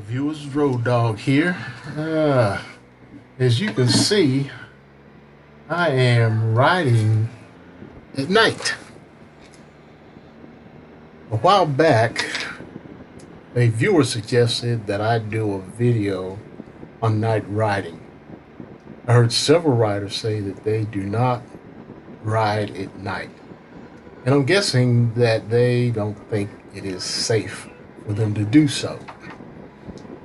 Viewers, Road Dog here. As you can see, I am riding at night. A while back, a viewer suggested that I do a video on night riding. I heard several riders say that they do not ride at night. And I'm guessing that they don't think it is safe for them to do so.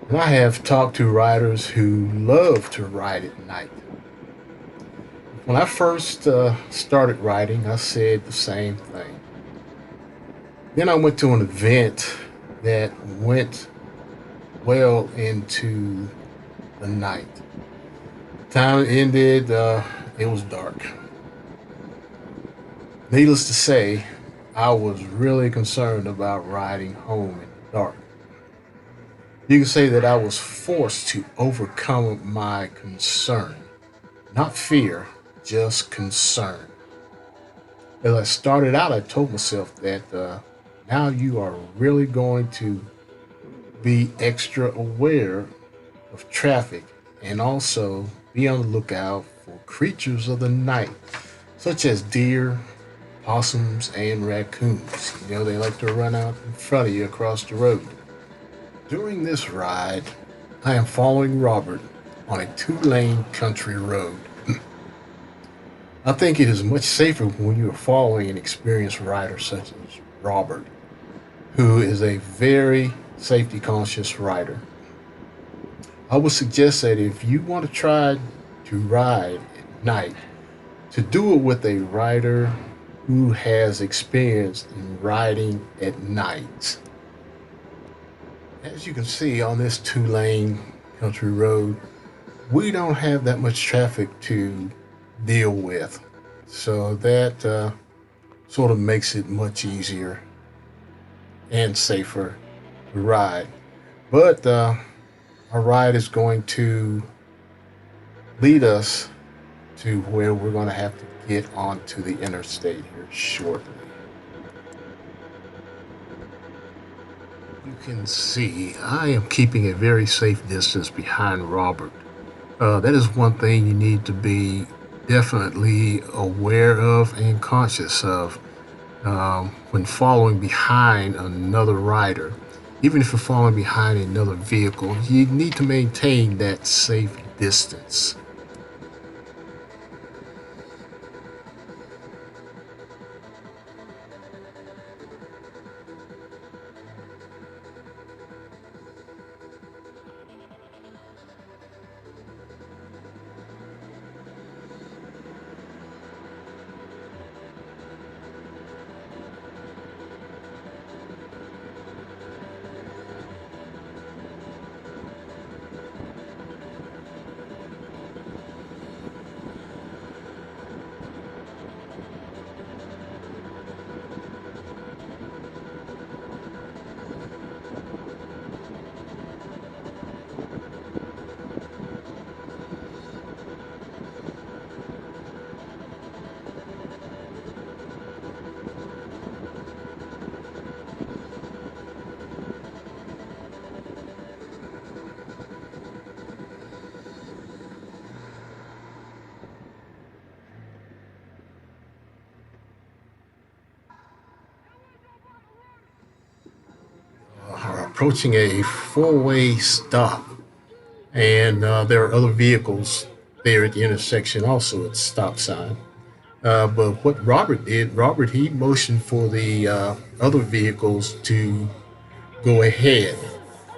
And I have talked to riders who love to ride at night. When I first started riding, I said the same thing. Then I went to an event that went well into the night. Time ended, it was dark. Needless to say, I was really concerned about riding home in the dark. You can say that I was forced to overcome my concern. Not fear, just concern. As I started out, I told myself that now you are really going to be extra aware of traffic and also be on the lookout for creatures of the night, such as deer, possums, and raccoons. You know, they like to run out in front of you across the road. During this ride, I am following Robert on a two-lane country road. I think it is much safer when you are following an experienced rider such as Robert, who is a very safety conscious rider. I would suggest that if you want to try to ride at night, to do it with a rider who has experience in riding at night. As you can see on this two-lane country road, we don't have that much traffic to deal with. So that sort of makes it much easier and safer to ride. But our ride is going to lead us to where we're going to have to get onto the interstate here shortly. You can see I am keeping a very safe distance behind Robert. That is one thing you need to be definitely aware of and conscious of when following behind another rider. Even if you're following behind another vehicle, you need to maintain that safe distance. Are approaching a four-way stop, and there are other vehicles there at the intersection, also at the stop sign. But what Robert did, Robert, he motioned for the other vehicles to go ahead.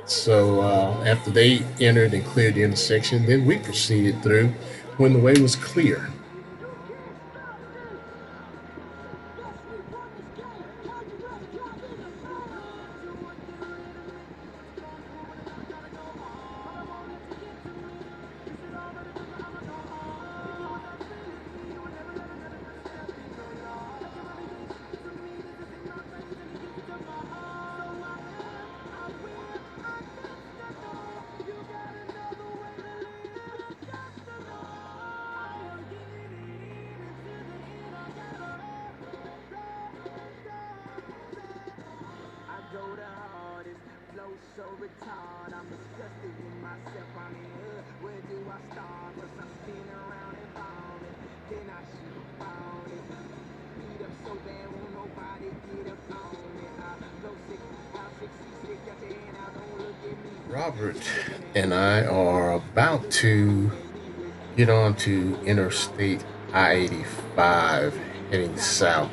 So after they entered and cleared the intersection, then we proceeded through when the way was clear. Robert and I are about to get on to Interstate I 85 heading south,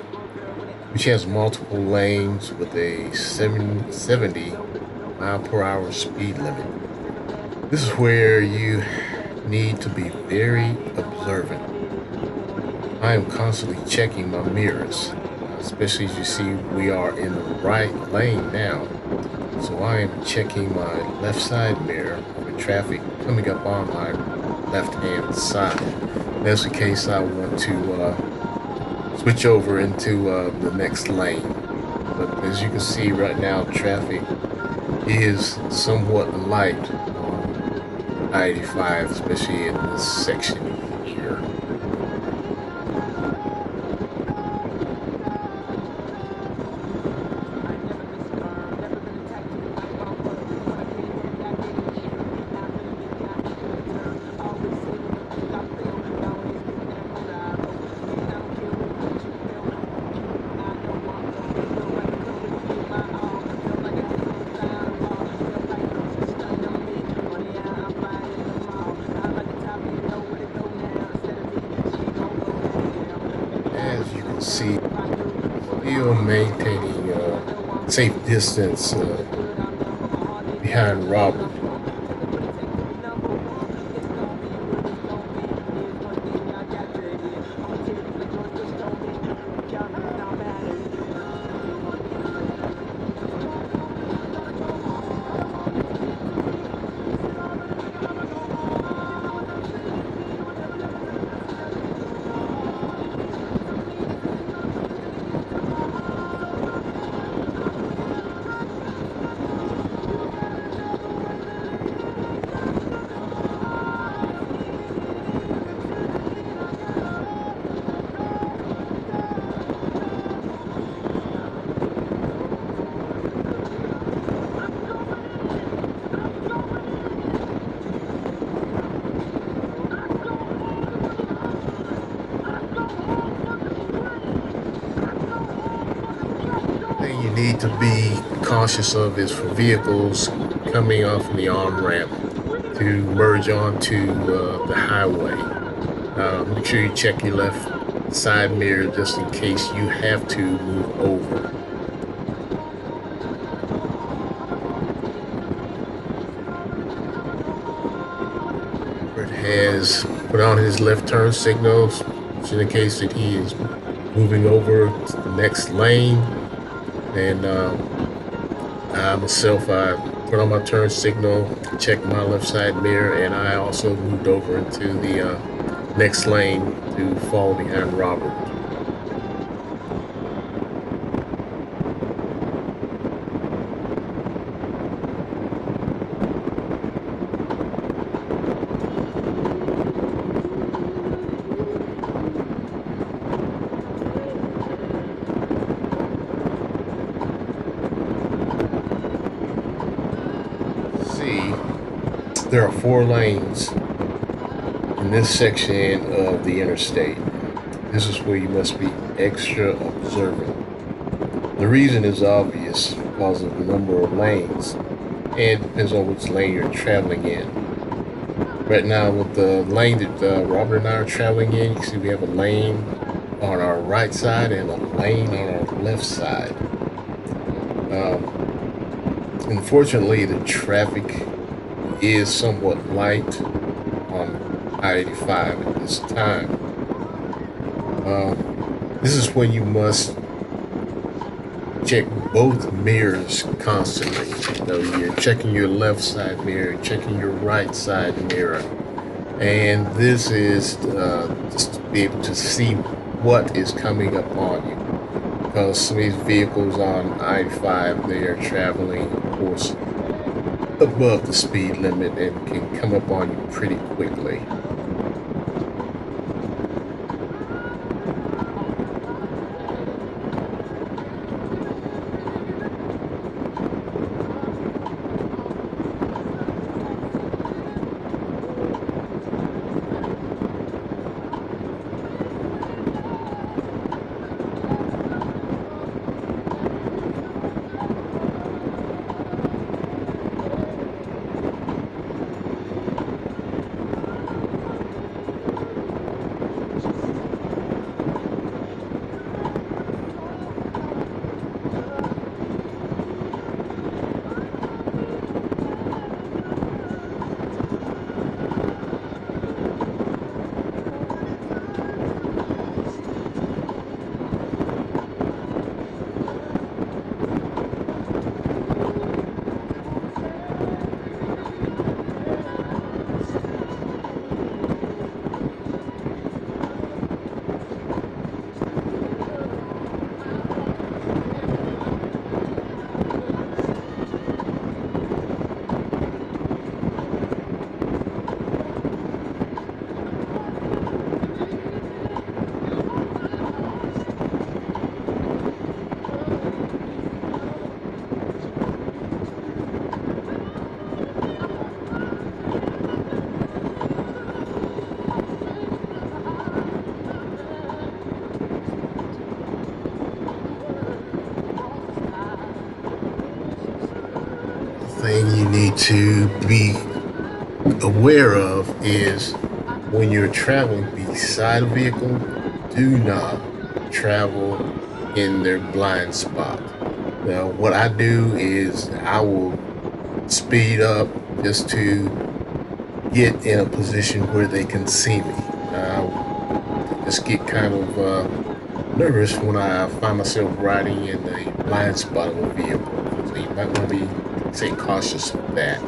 which has multiple lanes with a 70 mile per hour speed limit. This is where you need to be very observant. I am constantly checking my mirrors, especially as you see we are in the right lane now. So I am checking my left side mirror for traffic coming up on my left hand side. That's the case I want to switch over into the next lane. But as you can see right now, traffic is somewhat light on I-85, especially in this section here. As you can see, still maintaining safe distance behind Robert. Thing you need to be cautious of is for vehicles coming off the on ramp to merge onto the highway. Make sure you check your left side mirror just in case you have to move over. Robert has put on his left turn signals, which indicates that he is moving over to the next lane. And I myself, I put on my turn signal, checked my left side mirror, and I also moved over into the next lane to fall behind Robert. See, there are 4 lanes in this section of the interstate. This is where you must be extra observant. The reason is obvious because of the number of lanes, and it depends on which lane you're traveling in. Right now, with the lane that Robert and I are traveling in, you can see we have a lane on our right side and a lane on our left side. Unfortunately, the traffic is somewhat light on I-85 at this time. This is when you must check both mirrors constantly. You know, you're checking your left side mirror, checking your right side mirror, and this is just to be able to see what is coming up on you. Because some of these vehicles on I-5, they are traveling, of course, above the speed limit and can come up on you pretty quickly. thing you need to be aware of is when you're traveling beside a vehicle, do not travel in their blind spot. Now, what I do is I will speed up just to get in a position where they can see me. Just get kind of nervous when I find myself riding in the blind spot of a vehicle. So you might want to be, say, cautious of that.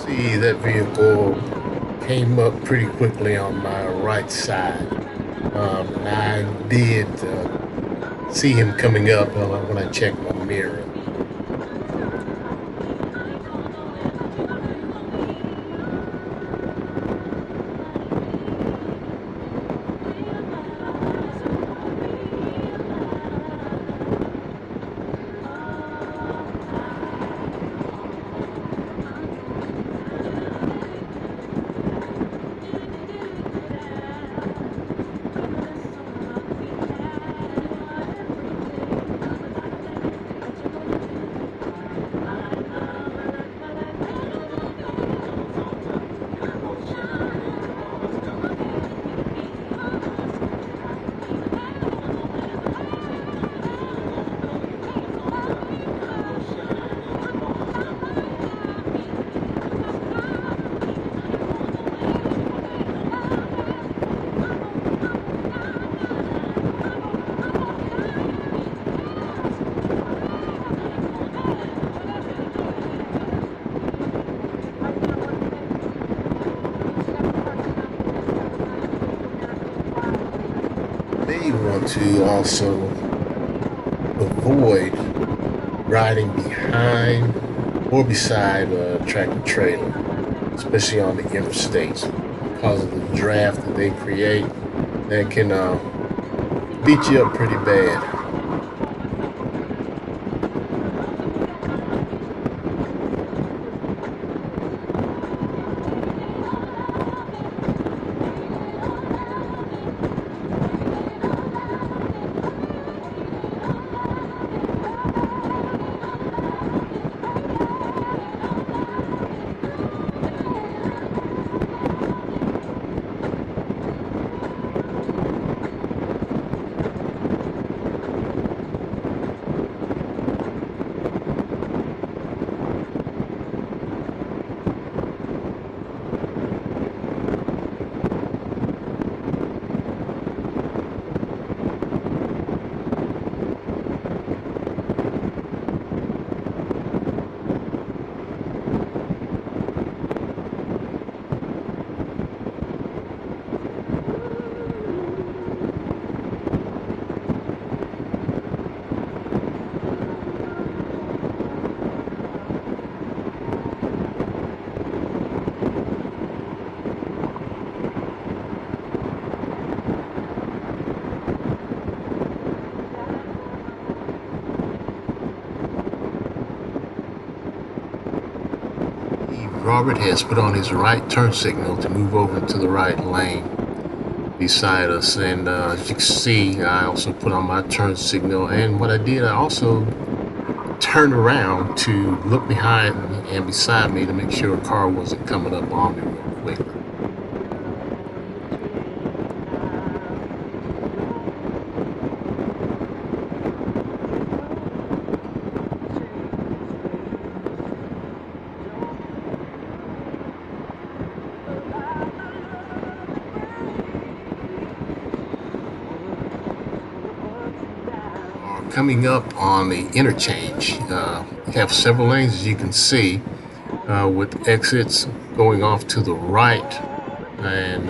See, that vehicle came up pretty quickly on my right side. And I did see him coming up when I checked my mirror. May want to also avoid riding behind or beside a tractor trailer, especially on the interstates, because of the draft that they create. that can beat you up pretty bad. Robert has put on his right turn signal to move over to the right lane beside us, and as you can see, I also put on my turn signal. And what I did, I also turned around to look behind and beside me to make sure a car wasn't coming up on me real quick. Coming up on the interchange, we have several lanes, as you can see, with exits going off to the right, and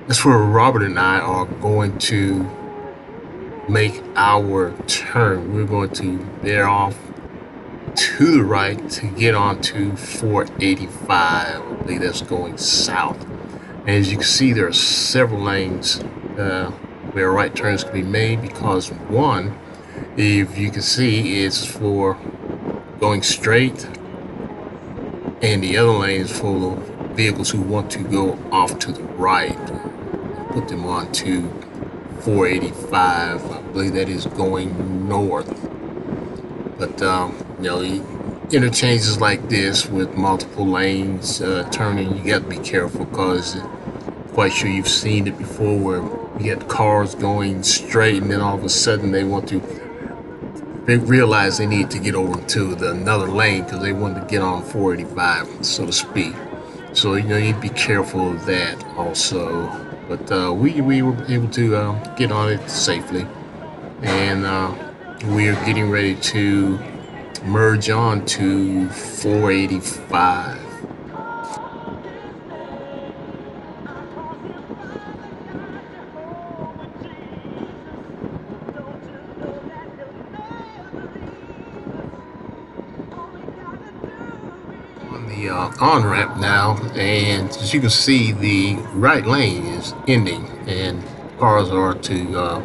that's where Robert and I are going to make our turn. We're going to veer off to the right to get onto 485. I believe that's going south. And as you can see, there are several lanes where right turns can be made, because one, if you can see, is for going straight, and the other lane is for vehicles who want to go off to the right and put them onto 485. I believe that is going north. But interchanges like this with multiple lanes turning, you got to be careful, because quite sure you've seen it before, where you get cars going straight and then all of a sudden they realize they need to get over to another lane because they want to get on 485, so to speak. So you need to be careful of that also. But we were able to get on it safely, and we are getting ready to merge on to 485. On the on-ramp now, and as you can see, the right lane is ending and cars are to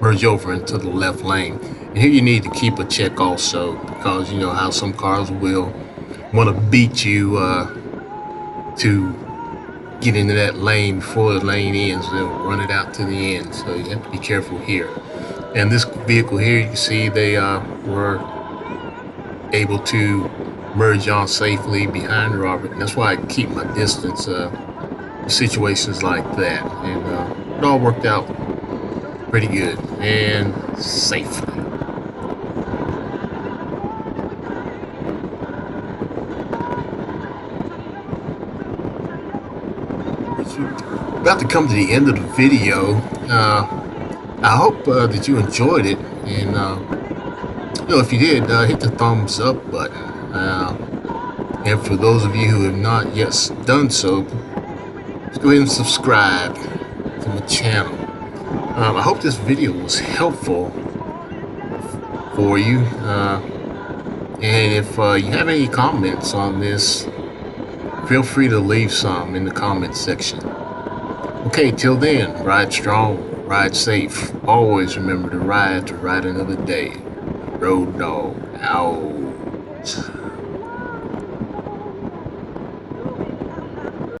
merge over into the left lane. And here you need to keep a check also, because you know how some cars will want to beat you to get into that lane before the lane ends. They'll run it out to the end, so you have to be careful here. And this vehicle here, you can see they were able to merge on safely behind Robert, and that's why I keep my distance situations like that. And it all worked out pretty good and safely. About to come to the end of the video. I hope that you enjoyed it, and if you did, hit the thumbs up button. And for those of you who have not yet done so, let's go ahead and subscribe to my channel. I hope this video was helpful for you. And if you have any comments on this, feel free to leave some in the comment section. Okay, till then, ride strong, ride safe. Always remember to ride another day. Road dog out.